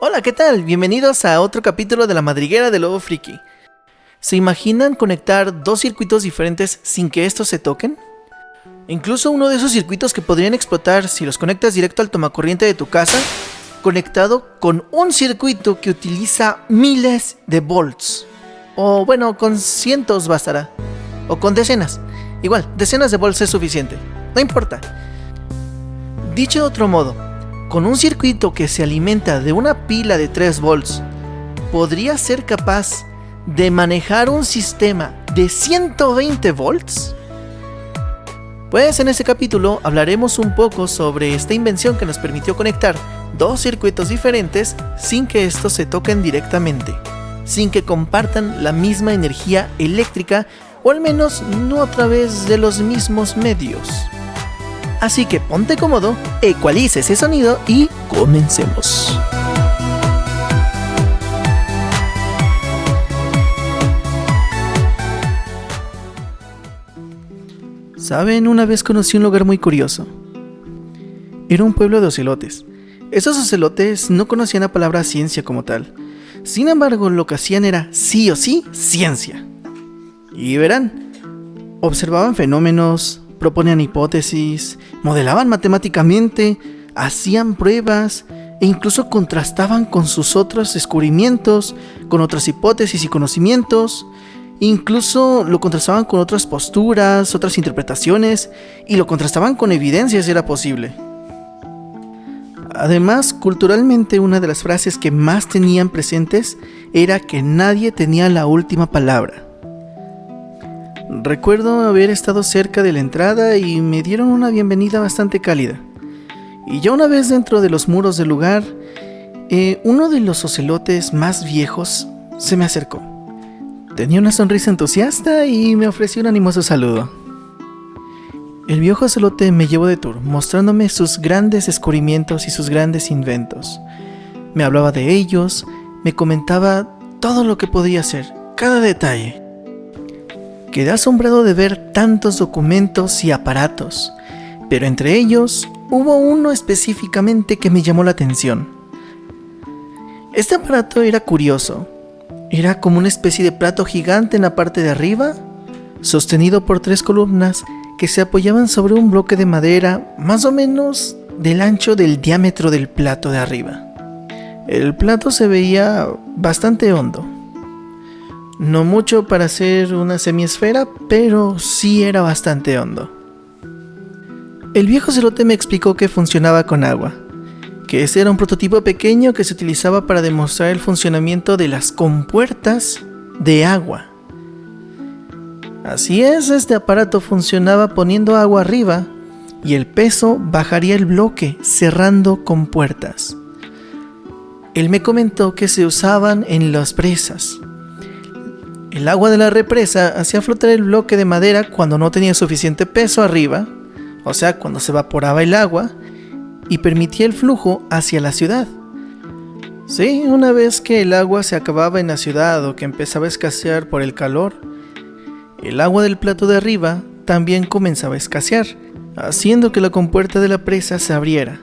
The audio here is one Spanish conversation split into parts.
Hola, ¿qué tal? Bienvenidos a otro capítulo de La Madriguera del Lobo Friki. ¿Se imaginan conectar dos circuitos diferentes sin que estos se toquen? Incluso uno de esos circuitos que podrían explotar si los conectas directo al tomacorriente de tu casa, conectado con un circuito que utiliza miles de volts. O bueno, con cientos bastará. O con decenas. Igual, decenas de volts es suficiente. No importa. Dicho de otro modo, con un circuito que se alimenta de una pila de 3 volts, ¿podría ser capaz de manejar un sistema de 120 volts? Pues en este capítulo hablaremos un poco sobre esta invención que nos permitió conectar dos circuitos diferentes sin que estos se toquen directamente, sin que compartan la misma energía eléctrica o al menos no a través de los mismos medios. Así que ponte cómodo, ecualiza ese sonido y comencemos. Saben, una vez conocí un lugar muy curioso. Era un pueblo de ocelotes. Esos ocelotes no conocían la palabra ciencia como tal. Sin embargo, lo que hacían era sí o sí ciencia. Y verán, observaban fenómenos, proponían hipótesis, modelaban matemáticamente, hacían pruebas e incluso contrastaban con sus otros descubrimientos, con otras hipótesis y conocimientos. Incluso lo contrastaban con otras posturas, otras interpretaciones y lo contrastaban con evidencia si era posible. Además, culturalmente una de las frases que más tenían presentes era que nadie tenía la última palabra. Recuerdo haber estado cerca de la entrada y me dieron una bienvenida bastante cálida. Y ya una vez dentro de los muros del lugar, uno de los ocelotes más viejos se me acercó. Tenía una sonrisa entusiasta y me ofreció un animoso saludo. El viejo ocelote me llevó de tour, mostrándome sus grandes descubrimientos y sus grandes inventos. Me hablaba de ellos, me comentaba todo lo que podía hacer, cada detalle. Quedé asombrado de ver tantos documentos y aparatos, pero entre ellos hubo uno específicamente que me llamó la atención. Este aparato era curioso. Era como una especie de plato gigante en la parte de arriba, sostenido por 3 columnas que se apoyaban sobre un bloque de madera más o menos del ancho del diámetro del plato de arriba. El plato se veía bastante hondo. No mucho para ser una semiesfera, pero sí era bastante hondo. El viejo celote me explicó que funcionaba con agua, que ese era un prototipo pequeño que se utilizaba para demostrar el funcionamiento de las compuertas de agua. Así es, este aparato funcionaba poniendo agua arriba y el peso bajaría el bloque cerrando compuertas. Él me comentó que se usaban en las presas. El agua de la represa hacía flotar el bloque de madera cuando no tenía suficiente peso arriba, o sea, cuando se evaporaba el agua, y permitía el flujo hacia la ciudad. Sí, una vez que el agua se acababa en la ciudad o que empezaba a escasear por el calor, el agua del plato de arriba también comenzaba a escasear, haciendo que la compuerta de la presa se abriera.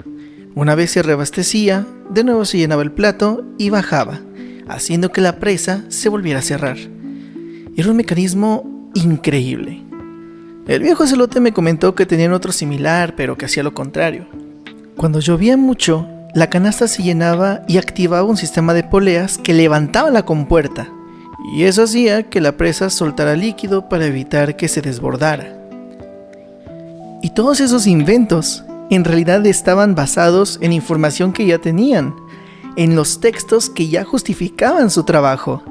Una vez se reabastecía, de nuevo se llenaba el plato y bajaba, haciendo que la presa se volviera a cerrar. Era un mecanismo increíble. El viejo celote me comentó que tenían otro similar, pero que hacía lo contrario. Cuando llovía mucho, la canasta se llenaba y activaba un sistema de poleas que levantaba la compuerta, y eso hacía que la presa soltara líquido para evitar que se desbordara. Y todos esos inventos en realidad estaban basados en información que ya tenían, en los textos que ya justificaban su trabajo.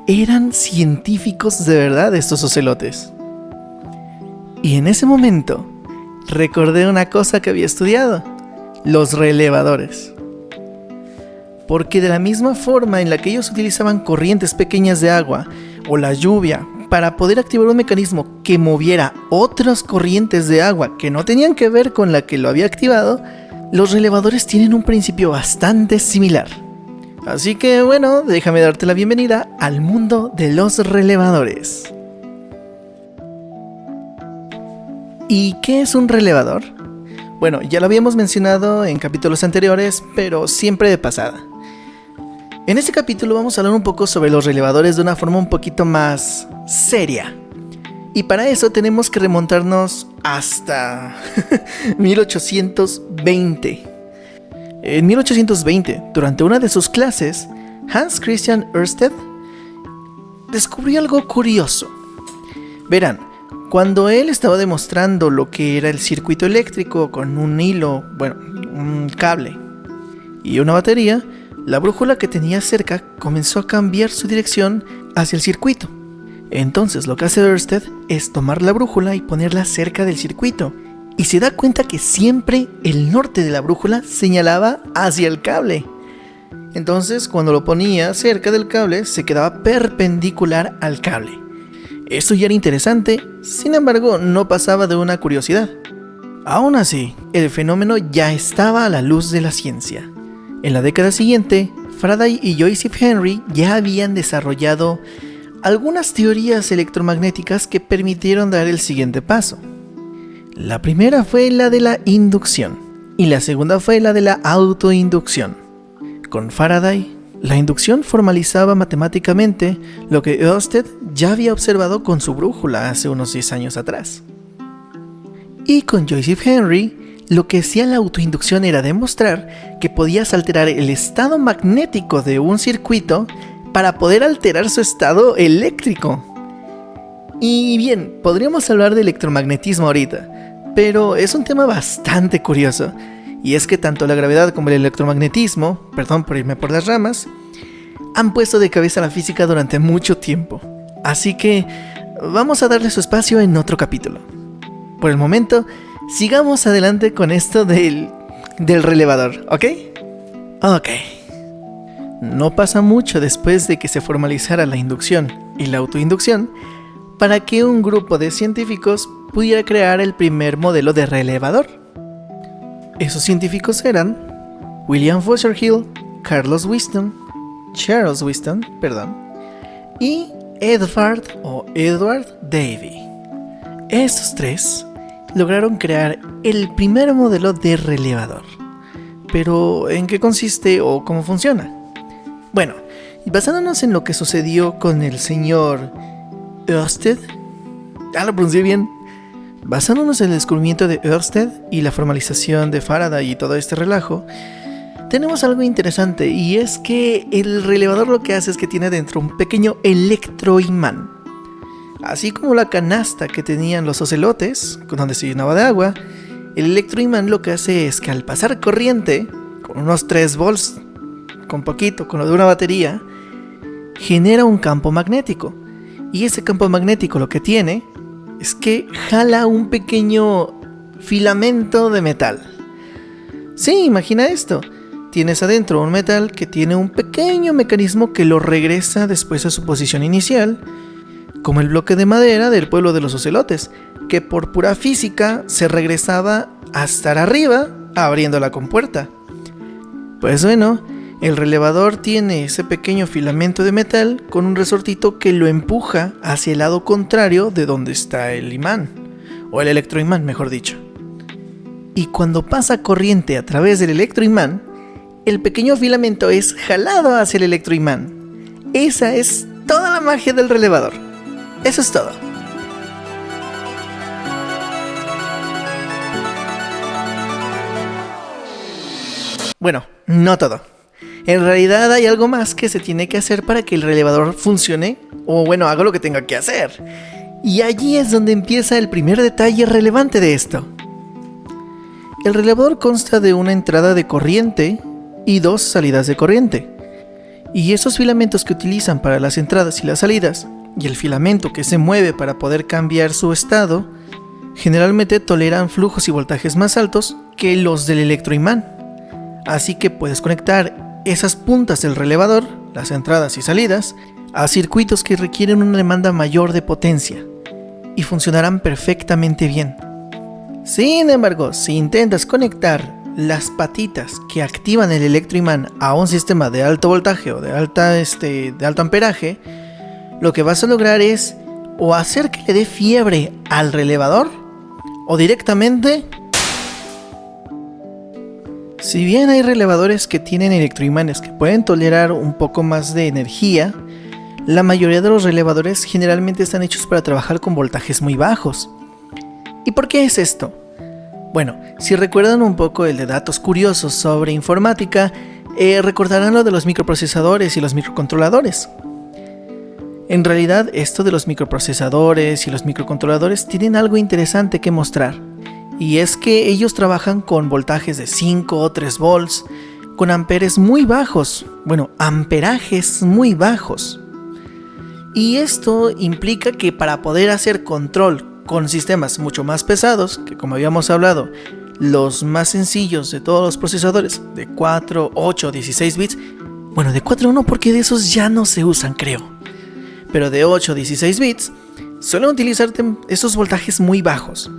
Eran científicos de verdad estos ocelotes. Y en ese momento recordé una cosa que había estudiado: los relevadores. Porque de la misma forma en la que ellos utilizaban corrientes pequeñas de agua o la lluvia para poder activar un mecanismo que moviera otras corrientes de agua que no tenían que ver con la que lo había activado, los relevadores tienen un principio bastante similar. Así que bueno, déjame darte la bienvenida al mundo de los relevadores. ¿Y qué es un relevador? Bueno, ya lo habíamos mencionado en capítulos anteriores, pero siempre de pasada. En este capítulo vamos a hablar un poco sobre los relevadores de una forma un poquito más seria. Y para eso tenemos que remontarnos hasta 1820. En 1820, durante una de sus clases, Hans Christian Ørsted descubrió algo curioso. Verán, cuando él estaba demostrando lo que era el circuito eléctrico con un hilo, un cable y una batería, la brújula que tenía cerca comenzó a cambiar su dirección hacia el circuito. Entonces lo que hace Ørsted es tomar la brújula y ponerla cerca del circuito, y se da cuenta que siempre el norte de la brújula señalaba hacia el cable. Entonces cuando lo ponía cerca del cable se quedaba perpendicular al cable. Esto ya era interesante, sin embargo no pasaba de una curiosidad. Aún así, el fenómeno ya estaba a la luz de la ciencia. En la década siguiente, Faraday y Joseph Henry ya habían desarrollado algunas teorías electromagnéticas que permitieron dar el siguiente paso. La primera fue la de la inducción y la segunda fue la de la autoinducción. Con Faraday, la inducción formalizaba matemáticamente lo que Ørsted ya había observado con su brújula hace unos 10 años atrás. Y con Joseph Henry, lo que hacía la autoinducción era demostrar que podías alterar el estado magnético de un circuito para poder alterar su estado eléctrico. Y bien, podríamos hablar de electromagnetismo ahorita, pero es un tema bastante curioso. Y es que tanto la gravedad como el electromagnetismo, perdón por irme por las ramas, han puesto de cabeza la física durante mucho tiempo. Así que vamos a darle su espacio en otro capítulo. Por el momento, sigamos adelante con esto del relevador, ¿ok? Ok. No pasa mucho después de que se formalizara la inducción y la autoinducción para que un grupo de científicos pudiera crear el primer modelo de relevador. Esos científicos eran William Fosherhill, Charles Whiston y Edward Davy. Estos tres lograron crear el primer modelo de relevador. Pero, ¿en qué consiste o cómo funciona? Bueno, basándonos en lo que sucedió con el señor Ørsted, lo pronuncié bien. Basándonos en el descubrimiento de Ørsted y la formalización de Faraday y todo este relajo, tenemos algo interesante, y es que el relevador lo que hace es que tiene dentro un pequeño electroimán. Así como la canasta que tenían los ocelotes, donde se llenaba de agua, el electroimán lo que hace es que al pasar corriente, con unos 3 volts, con lo de una batería, genera un campo magnético. Y ese campo magnético lo que tiene es que jala un pequeño filamento de metal. Sí, imagina esto. Tienes adentro un metal que tiene un pequeño mecanismo que lo regresa después a su posición inicial, como el bloque de madera del pueblo de los ocelotes, que por pura física se regresaba a estar arriba, abriendo la compuerta. Pues bueno, el relevador tiene ese pequeño filamento de metal con un resortito que lo empuja hacia el lado contrario de donde está el imán, o el electroimán, mejor dicho. Y cuando pasa corriente a través del electroimán, el pequeño filamento es jalado hacia el electroimán. Esa es toda la magia del relevador. Eso es todo. Bueno, no todo. En realidad hay algo más que se tiene que hacer para que el relevador funcione, o haga lo que tenga que hacer. Y allí es donde empieza el primer detalle relevante de esto. El relevador consta de una entrada de corriente y 2 salidas de corriente. Y esos filamentos que utilizan para las entradas y las salidas, y el filamento que se mueve para poder cambiar su estado, generalmente toleran flujos y voltajes más altos que los del electroimán. Así que puedes conectar esas puntas del relevador, las entradas y salidas, a circuitos que requieren una demanda mayor de potencia, y funcionarán perfectamente bien. Sin embargo, si intentas conectar las patitas que activan el electroimán a un sistema de alto voltaje o de alto amperaje, lo que vas a lograr es o hacer que le dé fiebre al relevador, o directamente Si bien hay relevadores que tienen electroimanes que pueden tolerar un poco más de energía, la mayoría de los relevadores generalmente están hechos para trabajar con voltajes muy bajos. ¿Y por qué es esto? Bueno, si recuerdan un poco el de datos curiosos sobre informática, recordarán lo de los microprocesadores y los microcontroladores. En realidad, esto de los microprocesadores y los microcontroladores tienen algo interesante que mostrar. Y es que ellos trabajan con voltajes de 5 o 3 volts, con amperes muy bajos, amperajes muy bajos. Y esto implica que para poder hacer control con sistemas mucho más pesados, que como habíamos hablado, los más sencillos de todos los procesadores, de 4, 8, 16 bits, de 4 no porque de esos ya no se usan creo, pero de 8, 16 bits, suelen utilizar esos voltajes muy bajos.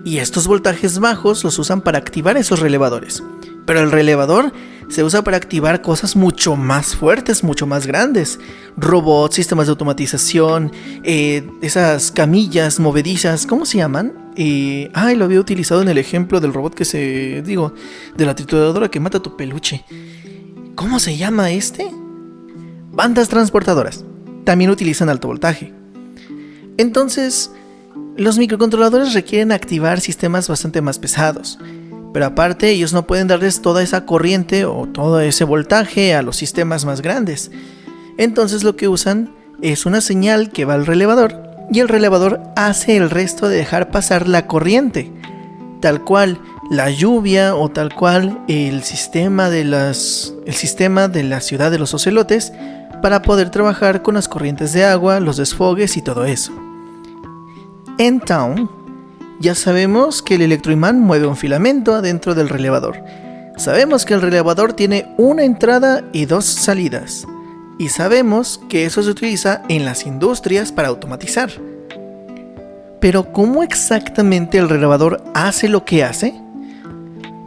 Y estos voltajes bajos los usan para activar esos relevadores. Pero el relevador se usa para activar cosas mucho más fuertes, mucho más grandes. Robots, sistemas de automatización, esas camillas movedizas, ¿cómo se llaman? Lo había utilizado en el ejemplo del robot de la trituradora que mata tu peluche. ¿Cómo se llama este? Bandas transportadoras. También utilizan alto voltaje. Entonces, los microcontroladores requieren activar sistemas bastante más pesados, pero aparte ellos no pueden darles toda esa corriente o todo ese voltaje a los sistemas más grandes. Entonces lo que usan es una señal que va al relevador y el relevador hace el resto de dejar pasar la corriente, tal cual la lluvia o tal cual el sistema de la ciudad de los ocelotes, para poder trabajar con las corrientes de agua, los desfogues y todo eso. En Town, ya sabemos que el electroimán mueve un filamento adentro del relevador. Sabemos que el relevador tiene una entrada y 2 salidas. Y sabemos que eso se utiliza en las industrias para automatizar. Pero ¿cómo exactamente el relevador hace lo que hace?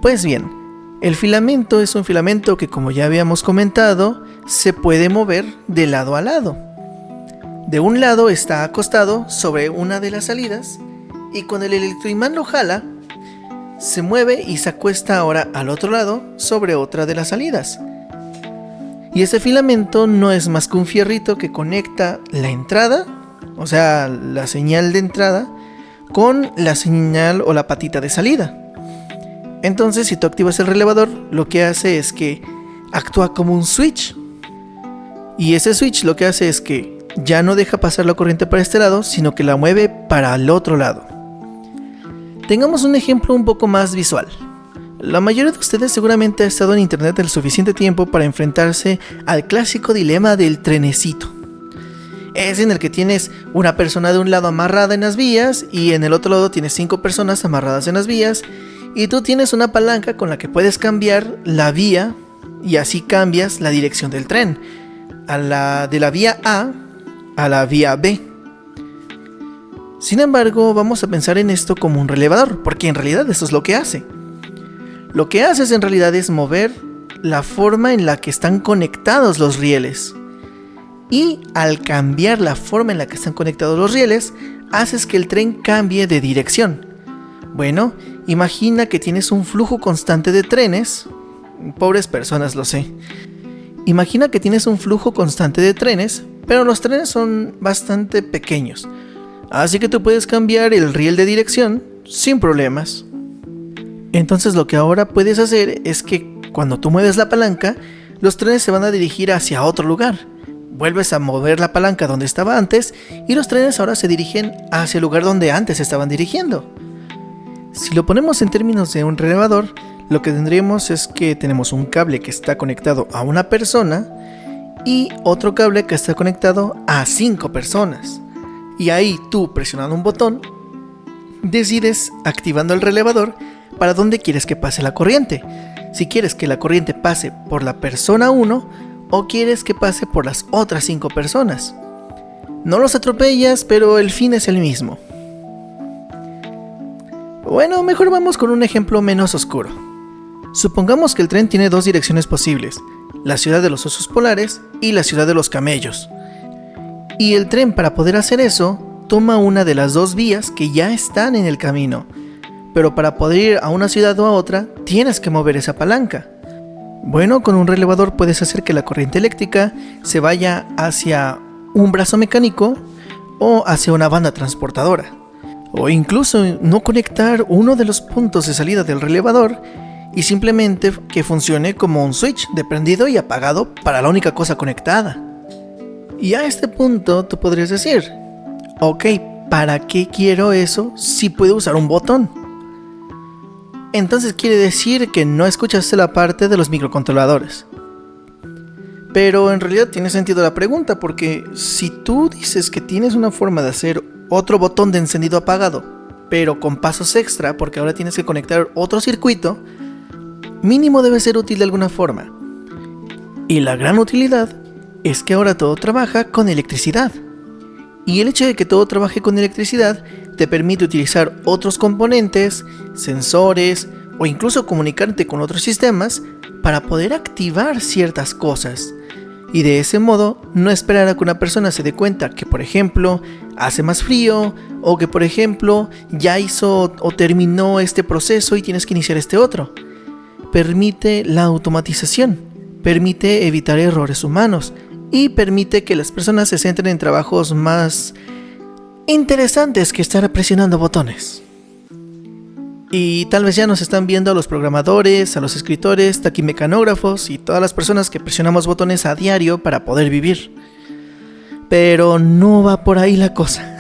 Pues bien, el filamento es un filamento que, como ya habíamos comentado, se puede mover de lado a lado. De un lado está acostado sobre una de las salidas y cuando el electroimán lo jala, se mueve y se acuesta ahora al otro lado sobre otra de las salidas. Y ese filamento no es más que un fierrito que conecta la entrada, o sea, la señal de entrada, con la señal o la patita de salida. Entonces, si tú activas el relevador, lo que hace es que actúa como un switch. Y ese switch lo que hace es que ya no deja pasar la corriente para este lado, sino que la mueve para el otro lado. Tengamos un ejemplo un poco más visual. La mayoría de ustedes seguramente ha estado en internet el suficiente tiempo para enfrentarse al clásico dilema del trenecito. Es en el que tienes una persona de un lado amarrada en las vías y en el otro lado tienes 5 personas amarradas en las vías y tú tienes una palanca con la que puedes cambiar la vía y así cambias la dirección del tren de la vía A a la vía B. Sin embargo, vamos a pensar en esto como un relevador, porque en realidad eso es lo que hace. Lo que hace en realidad es mover la forma en la que están conectados los rieles. Y al cambiar la forma en la que están conectados los rieles, haces que el tren cambie de dirección. Bueno, imagina que tienes un flujo constante de trenes. Pobres personas, lo sé. Imagina que tienes un flujo constante de trenes, pero los trenes son bastante pequeños. Así que tú puedes cambiar el riel de dirección sin problemas. Entonces lo que ahora puedes hacer es que cuando tú mueves la palanca, los trenes se van a dirigir hacia otro lugar. Vuelves a mover la palanca donde estaba antes y los trenes ahora se dirigen hacia el lugar donde antes se estaban dirigiendo. Si lo ponemos en términos de un relevador, lo que tendríamos es que tenemos un cable que está conectado a una persona y otro cable que está conectado a 5 personas. Y ahí tú, presionando un botón, decides, activando el relevador, para dónde quieres que pase la corriente. Si quieres que la corriente pase por la persona 1 o quieres que pase por las otras 5 personas. No los atropellas, pero el fin es el mismo. Bueno, mejor vamos con un ejemplo menos oscuro. Supongamos que el tren tiene 2 direcciones posibles, la ciudad de los osos polares y la ciudad de los camellos. Y el tren, para poder hacer eso, toma una de las 2 vías que ya están en el camino. Pero para poder ir a una ciudad o a otra, tienes que mover esa palanca. Bueno, con un relevador puedes hacer que la corriente eléctrica se vaya hacia un brazo mecánico o hacia una banda transportadora. O incluso no conectar uno de los puntos de salida del relevador y simplemente que funcione como un switch de prendido y apagado para la única cosa conectada. Y a este punto tú podrías decir, ok, ¿para qué quiero eso si puedo usar un botón? Entonces quiere decir que no escuchaste la parte de los microcontroladores. Pero en realidad tiene sentido la pregunta, porque si tú dices que tienes una forma de hacer otro botón de encendido apagado, pero con pasos extra, porque ahora tienes que conectar otro circuito, mínimo debe ser útil de alguna forma. Y la gran utilidad es que ahora todo trabaja con electricidad. Y el hecho de que todo trabaje con electricidad te permite utilizar otros componentes, sensores o incluso comunicarte con otros sistemas para poder activar ciertas cosas. Y de ese modo no esperar a que una persona se dé cuenta que, por ejemplo, hace más frío, o que, por ejemplo, ya hizo o terminó este proceso y tienes que iniciar este otro. Permite la automatización, permite evitar errores humanos y permite que las personas se centren en trabajos más interesantes que estar presionando botones. Y tal vez ya nos están viendo a los programadores, a los escritores, taquimecanógrafos y todas las personas que presionamos botones a diario para poder vivir. Pero no va por ahí la cosa.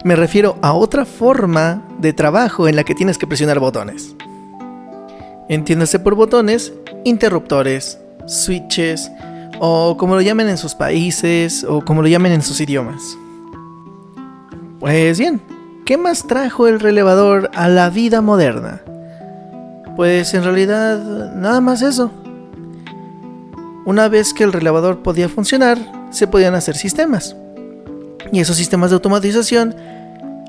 Me refiero a otra forma de trabajo en la que tienes que presionar botones. Entiéndase por botones, interruptores, switches, o como lo llamen en sus países, o como lo llamen en sus idiomas. Pues bien, ¿qué más trajo el relevador a la vida moderna? Pues en realidad nada más eso. Una vez que el relevador podía funcionar, se podían hacer sistemas. Y esos sistemas de automatización,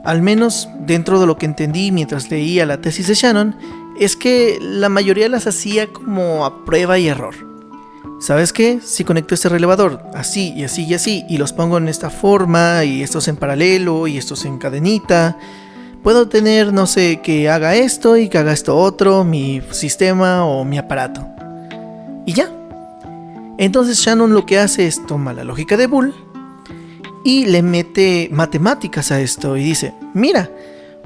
al menos dentro de lo que entendí mientras leía la tesis de Shannon, es que la mayoría las hacía como a prueba y error. ¿Sabes qué? Si conecto este relevador así y así y así y los pongo en esta forma y estos en paralelo y estos en cadenita, puedo tener, no sé, que haga esto y que haga esto otro, mi sistema o mi aparato. Y ya. Entonces Shannon lo que hace es toma la lógica de Boole y le mete matemáticas a esto y dice, mira,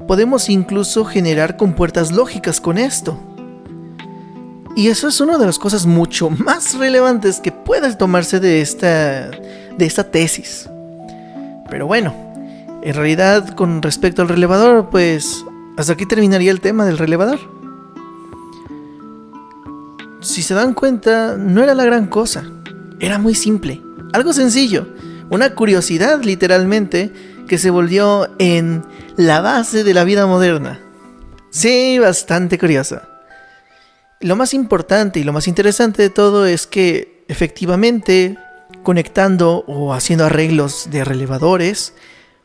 podemos incluso generar compuertas lógicas con esto. Y eso es una de las cosas mucho más relevantes que puedes tomarse de esta tesis. Pero bueno, en realidad con respecto al relevador, pues hasta aquí terminaría el tema del relevador. Si se dan cuenta, no era la gran cosa. Era muy simple, algo sencillo, una curiosidad literalmente que se volvió en la base de la vida moderna. Sí, bastante curiosa. Lo más importante y lo más interesante de todo es que efectivamente conectando o haciendo arreglos de relevadores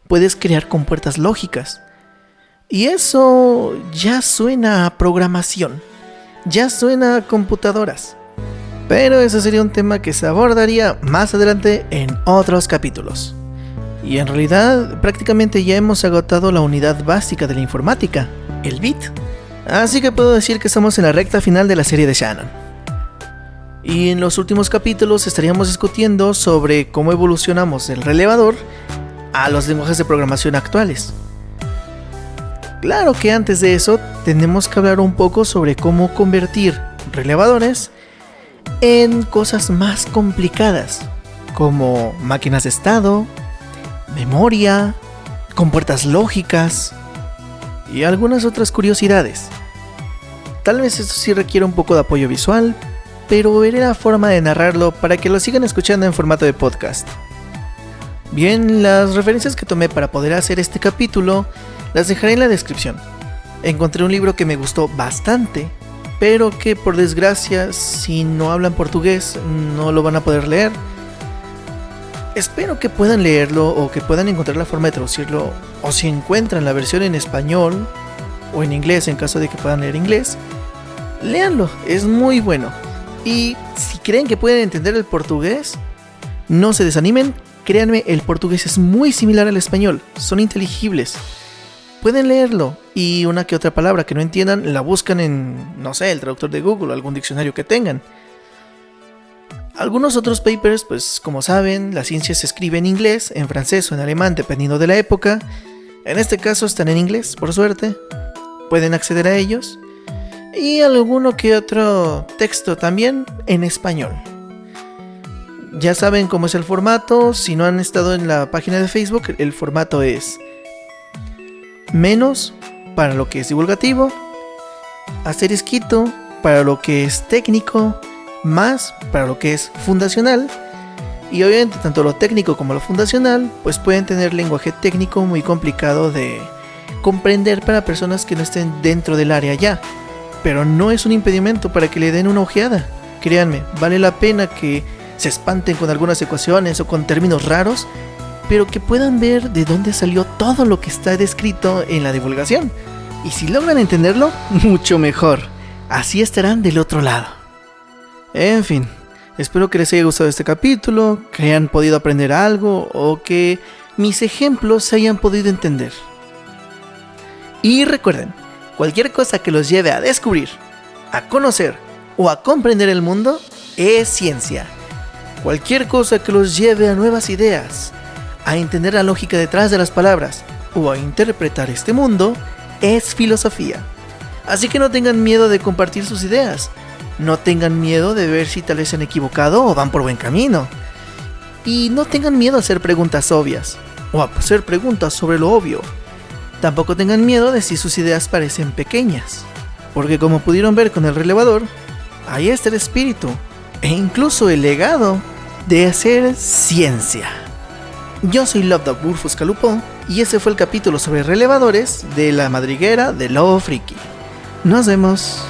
puedes crear compuertas lógicas. Y eso ya suena a programación, ya suena a computadoras. Pero eso sería un tema que se abordaría más adelante en otros capítulos. Y en realidad prácticamente ya hemos agotado la unidad básica de la informática, el bit. Así que puedo decir que estamos en la recta final de la serie de Shannon. Y en los últimos capítulos estaríamos discutiendo sobre cómo evolucionamos el relevador a los lenguajes de programación actuales. Claro que antes de eso tenemos que hablar un poco sobre cómo convertir relevadores en cosas más complicadas, como máquinas de estado, memoria, compuertas lógicas y algunas otras curiosidades. Tal vez esto sí requiere un poco de apoyo visual, pero veré la forma de narrarlo para que lo sigan escuchando en formato de podcast. Bien, las referencias que tomé para poder hacer este capítulo las dejaré en la descripción. Encontré un libro que me gustó bastante, pero que por desgracia, si no hablan portugués, no lo van a poder leer. Espero que puedan leerlo o que puedan encontrar la forma de traducirlo, o si encuentran la versión en español o en inglés en caso de que puedan leer inglés, léanlo, es muy bueno. Y si creen que pueden entender el portugués, no se desanimen, créanme, el portugués es muy similar al español, son inteligibles. pueden leerlo y una que otra palabra que no entiendan la buscan en, no sé, el traductor de Google o algún diccionario que tengan. Algunos otros papers, pues como saben, la ciencia se escribe en inglés, en francés o en alemán, dependiendo de la época. En este caso están en inglés, por suerte. Pueden acceder a ellos. Y alguno que otro texto también en español. Ya saben cómo es el formato. Si no han estado en la página de Facebook, el formato es menos para lo que es divulgativo, asterisquito para lo que es técnico, más para lo que es fundacional. Y obviamente tanto lo técnico como lo fundacional pues pueden tener lenguaje técnico muy complicado de comprender para personas que no estén dentro del área ya, pero no es un impedimento para que le den una ojeada. Créanme, vale la pena que se espanten con algunas ecuaciones o con términos raros, pero que puedan ver de dónde salió todo lo que está descrito en la divulgación. Y si logran entenderlo, mucho mejor. Así estarán del otro lado. En fin, espero que les haya gustado este capítulo, que hayan podido aprender algo o que mis ejemplos se hayan podido entender. Y recuerden, cualquier cosa que los lleve a descubrir, a conocer o a comprender el mundo es ciencia. Cualquier cosa que los lleve a nuevas ideas, a entender la lógica detrás de las palabras o a interpretar este mundo es filosofía. Así que no tengan miedo de compartir sus ideas. No tengan miedo de ver si tal vez se han equivocado o van por buen camino. Y no tengan miedo a hacer preguntas obvias o a hacer preguntas sobre lo obvio. Tampoco tengan miedo de si sus ideas parecen pequeñas, porque como pudieron ver con el relevador, ahí está el espíritu e incluso el legado de hacer ciencia. Yo soy Love Dog Burfus Calupó y ese fue el capítulo sobre relevadores de la madriguera de Lobo Friki. Nos vemos.